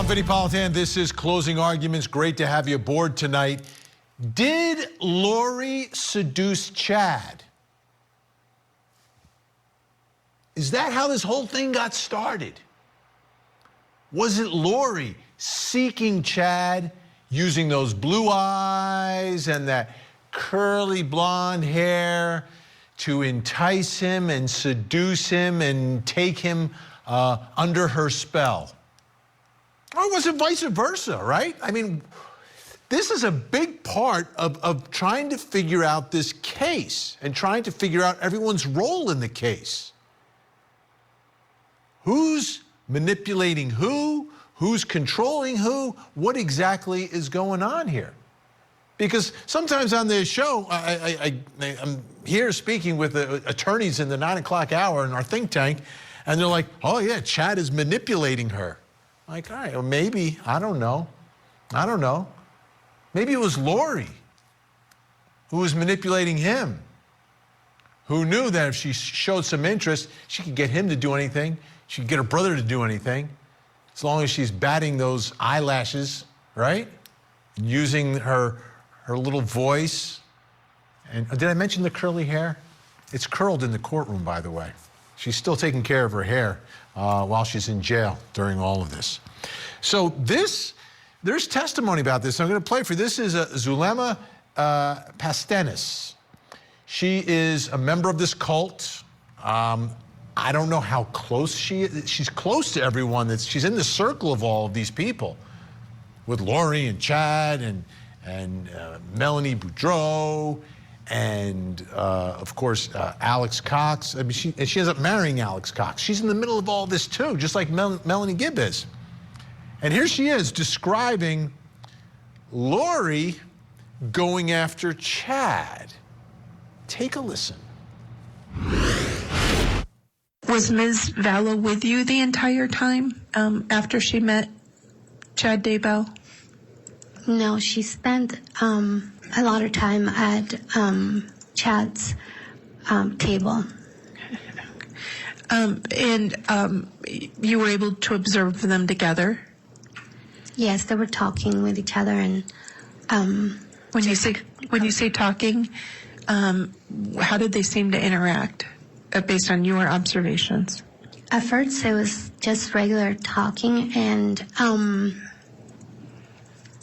I'm Vinny Politan. This is Closing Arguments. Great to have you aboard tonight. Did Lori seduce Chad? Is that how this whole thing got started? Was it Lori seeking Chad, using those blue eyes and that curly blonde hair to entice him and seduce him and take him under her spell? Or was it vice versa, right? I mean, this is a big part of trying to figure out this case and trying to figure out everyone's role in the case. Who's manipulating who? Who's controlling who? What exactly is going on here? Because sometimes on this show, I'm here speaking with the attorneys in the 9 o'clock hour in our think tank, and they're like, oh yeah, Chad is manipulating her. Like, all right, well, maybe, I don't know. Maybe it was Lori who was manipulating him, who knew that if she showed some interest, she could get him to do anything. She could get her brother to do anything, as long as she's batting those eyelashes, right? Using her little voice. And did I mention the curly hair? It's curled in the courtroom, by the way. She's still taking care of her hair while she's in jail during all of this. So there's testimony about this. I'm going to play for you. This is Zulema Pastenes. She is a member of this cult. I don't know how close she is. She's close to everyone. She's in the circle of all of these people, with Lori and Chad and Melanie Boudreau and of course Alex Cox. I mean, she ends up marrying Alex Cox. She's in the middle of all this too, just like Melanie Gibb is. And here she is describing Lori going after Chad. Take a listen. Was Ms. Vallow with you the entire time after she met Chad Daybell? No, she spent a lot of time at Chad's table. And you were able to observe them together? Yes, they were talking with each other. And when you say talking, how did they seem to interact based on your observations? At first, it was just regular talking, and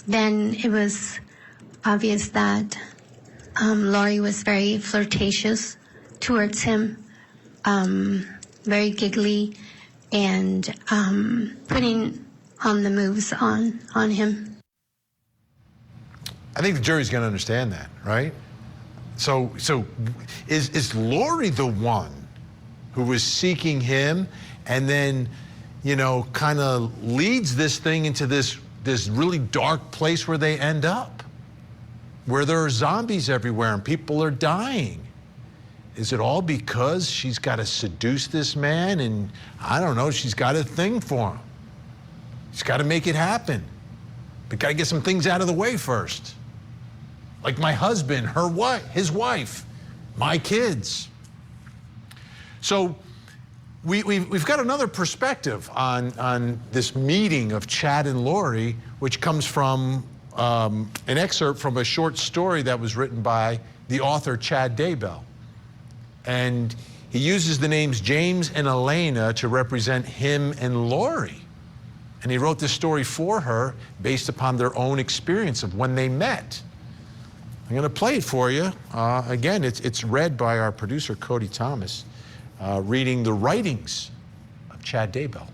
then it was obvious that Lori was very flirtatious towards him, very giggly, and putting on the moves on him. I think the jury's going to understand that, right? So is Lori the one who was seeking him and then, you know, kind of leads this thing into this really dark place where they end up, where there are zombies everywhere and people are dying? Is it all because she's got to seduce this man and, I don't know, she's got a thing for him? She's got to make it happen. But got to get some things out of the way first. Like my husband, his wife, my kids. So we've got another perspective on this meeting of Chad and Lori, which comes from an excerpt from a short story that was written by the author Chad Daybell. And he uses the names James and Elena to represent him and Lori. And he wrote this story for her based upon their own experience of when they met. I'm going to play it for you. Again, it's read by our producer, Cody Thomas, reading the writings of Chad Daybell.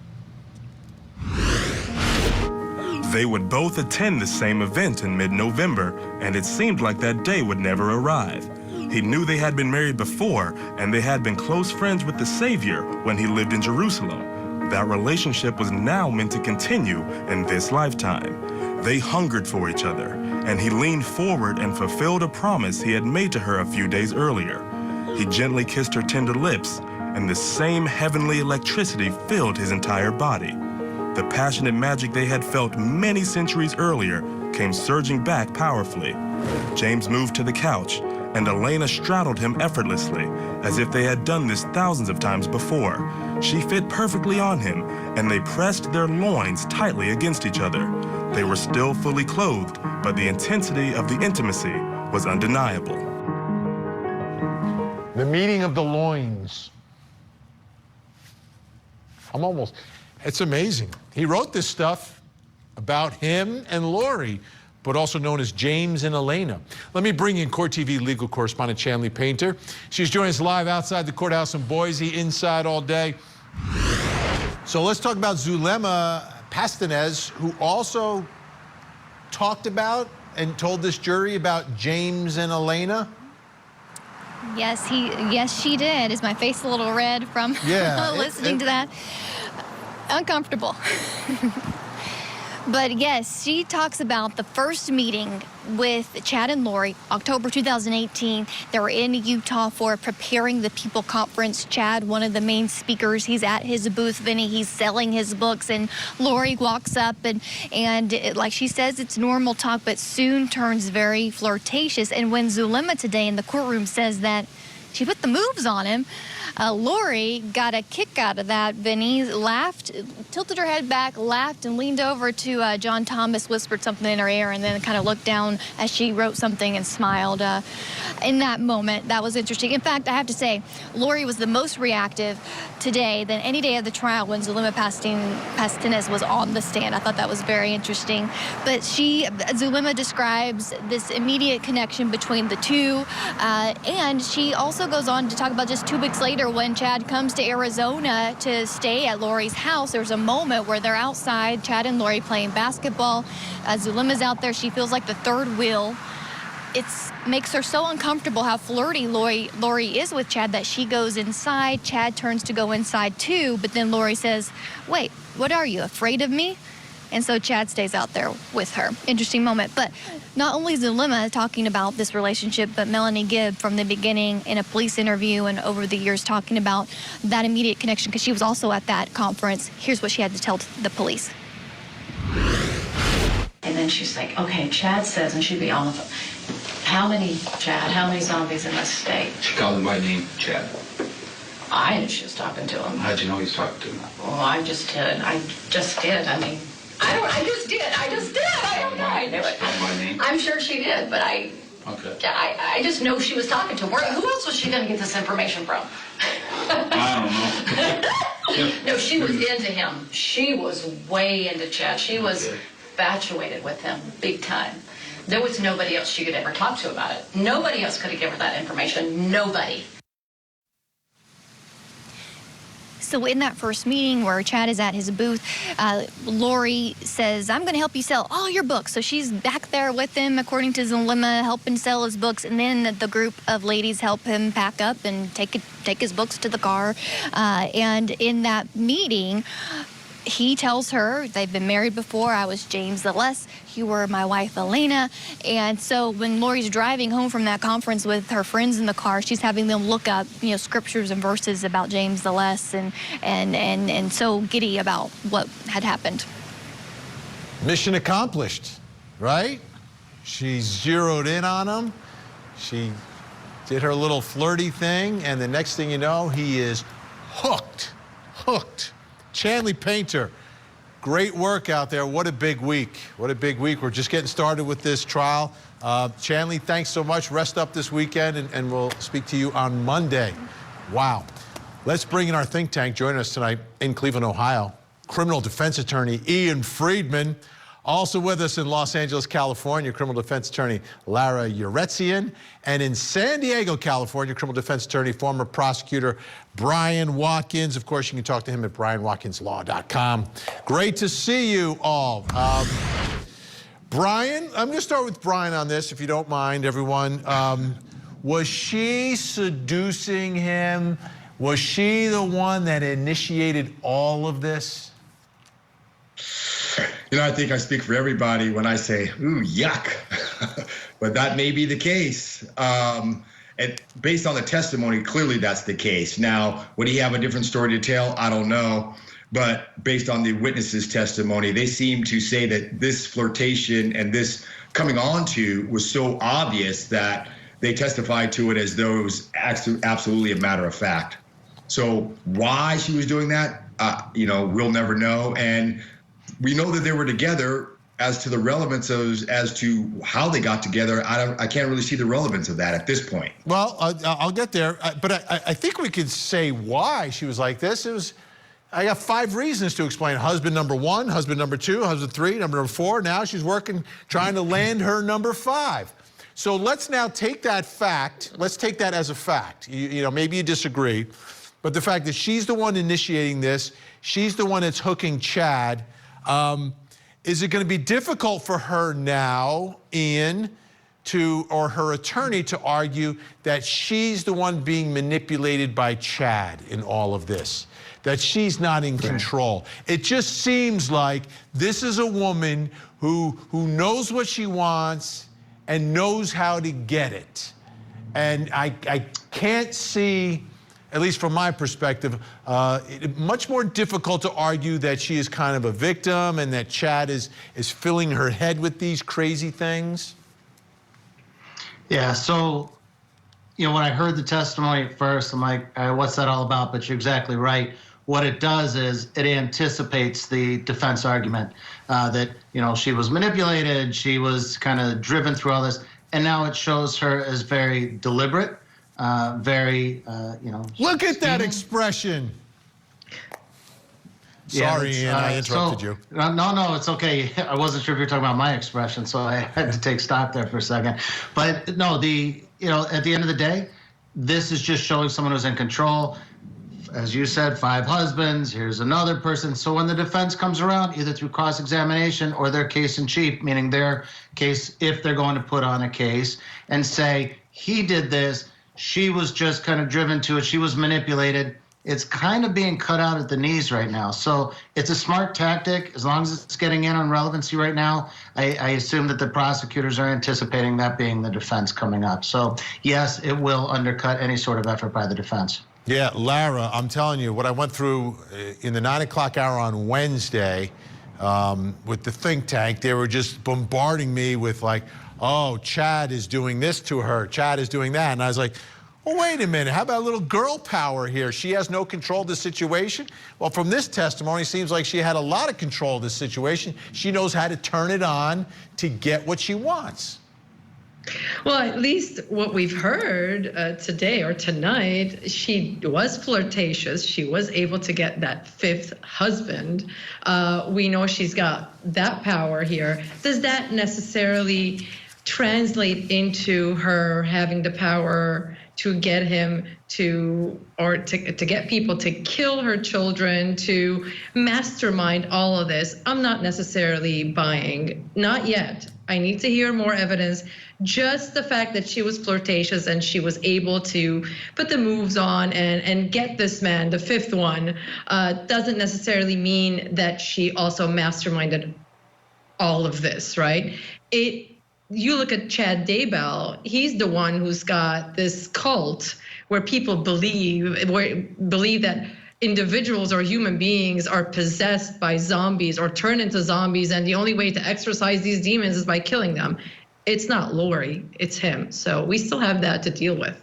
They would both attend the same event in mid-November, and it seemed like that day would never arrive. He knew they had been married before, and they had been close friends with the Savior when he lived in Jerusalem. That relationship was now meant to continue in this lifetime. They hungered for each other, and he leaned forward and fulfilled a promise he had made to her a few days earlier. He gently kissed her tender lips, and the same heavenly electricity filled his entire body. The passionate magic they had felt many centuries earlier came surging back powerfully. James moved to the couch, and Elena straddled him effortlessly, as if they had done this thousands of times before. She fit perfectly on him, and they pressed their loins tightly against each other. They were still fully clothed, but the intensity of the intimacy was undeniable. The meeting of the loins. It's amazing. He wrote this stuff about him and Lori, but also known as James and Elena. Let me bring in Court TV legal correspondent Shanley Painter. She's joining us live outside the courthouse in Boise, inside all day. So let's talk about Zulema Pastenes, who also talked about and told this jury about James and Elena. Yes, she did. Is my face a little red from listening to that? Uncomfortable. But yes, she talks about the first meeting with Chad and Lori, October 2018. They were in Utah for Preparing the People conference. Chad, one of the main speakers, he's at his booth, Vinny. He's selling his books, and Lori walks up, and like she says, it's normal talk, but soon turns very flirtatious. And when Zulema today in the courtroom says that she put the moves on him, Lori got a kick out of that. Vinny laughed, tilted her head back, laughed, and leaned over to John Thomas, whispered something in her ear, and then kind of looked down as she wrote something and smiled. In that moment, that was interesting. In fact, I have to say, Lori was the most reactive today than any day of the trial when Zulima Pastinez was on the stand. I thought that was very interesting. But Zulima describes this immediate connection between the two, and she also goes on to talk about just 2 weeks later when Chad comes to Arizona to stay at Lori's house. There's a moment where they're outside, Chad and Lori playing basketball. Zulima's out there. She feels like the third wheel. It makes her so uncomfortable how flirty Lori is with Chad that she goes inside. Chad turns to go inside too, but then Lori says, "Wait, what are you, afraid of me?" And so Chad stays out there with her. Interesting moment. But not only Zulima talking about this relationship, but Melanie Gibb from the beginning in a police interview and over the years talking about that immediate connection because she was also at that conference. Here's what she had to tell the police. And then she's like, okay, Chad says, and she'd be on the phone, how many zombies in this state? She called him by name, Chad. I knew she was talking to him. How'd you know he was talking to him? Well, I just did. I don't know. I knew it. Called him by name? I'm sure she did, but Okay. I just know she was talking to him. Who else was she going to get this information from? I don't know. No, she was into him. She was way into Chad. She was infatuated with him big time. There was nobody else she could ever talk to about it. Nobody else could have given her that information. Nobody. So in that first meeting where Chad is at his booth, Lori says, "I'm going to help you sell all your books." So she's back there with him, according to Zulima, helping sell his books. And then the group of ladies help him pack up and take his books to the car. And in that meeting, he tells her they've been married before. I was James the Less. You were my wife, Elena. And so when Lori's driving home from that conference with her friends in the car, she's having them look up, scriptures and verses about James the Less and so giddy about what had happened. Mission accomplished, right? She zeroed in on him. She did her little flirty thing, and the next thing you know, he is hooked. Shanley Painter, great work out there. What a big week. What a big week. We're just getting started with this trial. Shanley, thanks so much. Rest up this weekend, and we'll speak to you on Monday. Wow. Let's bring in our think tank. Joining us tonight in Cleveland, Ohio, criminal defense attorney Ian Friedman. Also with us in Los Angeles, California, criminal defense attorney Lara Uretzian. And in San Diego, California, criminal defense attorney, former prosecutor Brian Watkins. Of course, you can talk to him at brianwatkinslaw.com. Great to see you all. Brian, I'm going to start with Brian on this, if you don't mind, everyone. Was she seducing him? Was she the one that initiated all of this? I think I speak for everybody when I say, ooh, yuck. But that may be the case. And based on the testimony, clearly that's the case. Now, would he have a different story to tell? I don't know. But based on the witnesses' testimony, they seem to say that this flirtation and this coming on to was so obvious that they testified to it as though it was absolutely a matter of fact. So why she was doing that, we'll never know. And we know that they were together. As to the relevance of, as to how they got together, I can't really see the relevance of that at this point. Well, I'll get there, but I think we could say why she was like this. I got 5 reasons to explain. Husband number 1, husband number 2, husband 3, number 4. Now she's working, trying to land her number 5. So let's now take that fact. Let's take that as a fact. Maybe you disagree, but the fact that she's the one initiating this, she's the one that's hooking Chad. Is it going to be difficult for her now, Ian, or her attorney to argue that she's the one being manipulated by Chad in all of this, that she's not in control? It just seems like this is a woman who knows what she wants and knows how to get it. And I can't see, at least from my perspective, much more difficult to argue that she is kind of a victim and that Chad is filling her head with these crazy things. Yeah, so, when I heard the testimony at first, I'm like, what's that all about? But you're exactly right. What it does is it anticipates the defense argument that, she was manipulated, she was kind of driven through all this, and now it shows her as very deliberate. Look at that expression. Sorry, Ian, I interrupted you. No, it's okay. I wasn't sure if you were talking about my expression, so I had to take stock there for a second. But no, at the end of the day, this is just showing someone who's in control. As you said, 5 husbands, here's another person. So when the defense comes around, either through cross-examination or their case in chief, meaning their case, if they're going to put on a case and say, he did this, she was just kind of driven to it, she was manipulated, it's kind of being cut out at the knees right now. So it's a smart tactic. As long as it's getting in on relevancy right now, I assume that the prosecutors are anticipating that being the defense coming up. So yes, it will undercut any sort of effort by the defense. Yeah, Lara, I'm telling you, what I went through in the 9 o'clock hour on Wednesday with the think tank, they were just bombarding me with like, oh, Chad is doing this to her, Chad is doing that. And I was like, well, wait a minute, how about a little girl power here? She has no control of the situation? Well, from this testimony, it seems like she had a lot of control of the situation. She knows how to turn it on to get what she wants. Well, at least what we've heard today or tonight, she was flirtatious. She was able to get that 5th husband. We know she's got that power here. Does that necessarily translate into her having the power to get him to get people to kill her children, to mastermind all of this? I'm not necessarily buying, not yet. I need to hear more evidence. Just the fact that she was flirtatious and she was able to put the moves on and get this man, the 5th one, doesn't necessarily mean that she also masterminded all of this, right? You look at Chad Daybell, he's the one who's got this cult where people believe that individuals or human beings are possessed by zombies or turn into zombies, and the only way to exorcise these demons is by killing them. It's not Lori, it's him. So we still have that to deal with.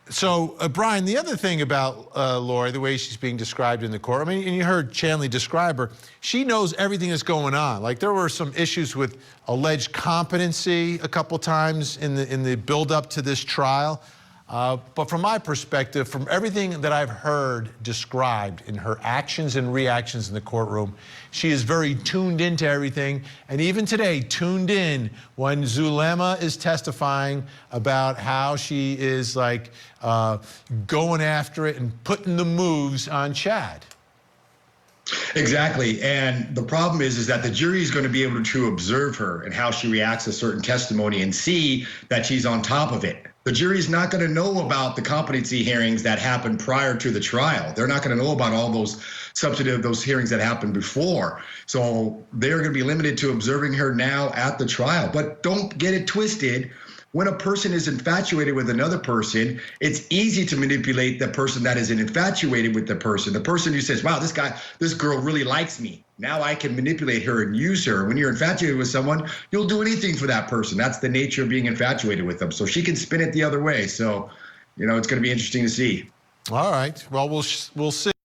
So, Brian, the other thing about Lori, the way she's being described in the court, I mean, and you heard Chanley describe her, she knows everything that's going on. Like, there were some issues with alleged competency a couple times in the build-up to this trial. But from my perspective, from everything that I've heard described in her actions and reactions in the courtroom, she is very tuned into everything, and even today, tuned in when Zulema is testifying about how she is like going after it and putting the moves on Chad. Exactly, and the problem is that the jury is going to be able to observe her and how she reacts to certain testimony and see that she's on top of it. The jury is not going to know about the competency hearings that happened prior to the trial. They're not going to know about all those those hearings that happened before. So they're going to be limited to observing her now at the trial. But don't get it twisted. when a person is infatuated with another person, it's easy to manipulate the person that isn't infatuated with the person who says, wow, this girl really likes me. Now I can manipulate her and use her. When you're infatuated with someone, you'll do anything for that person. That's the nature of being infatuated with them. So she can spin it the other way. So, it's going to be interesting to see. All right. Well, we'll see.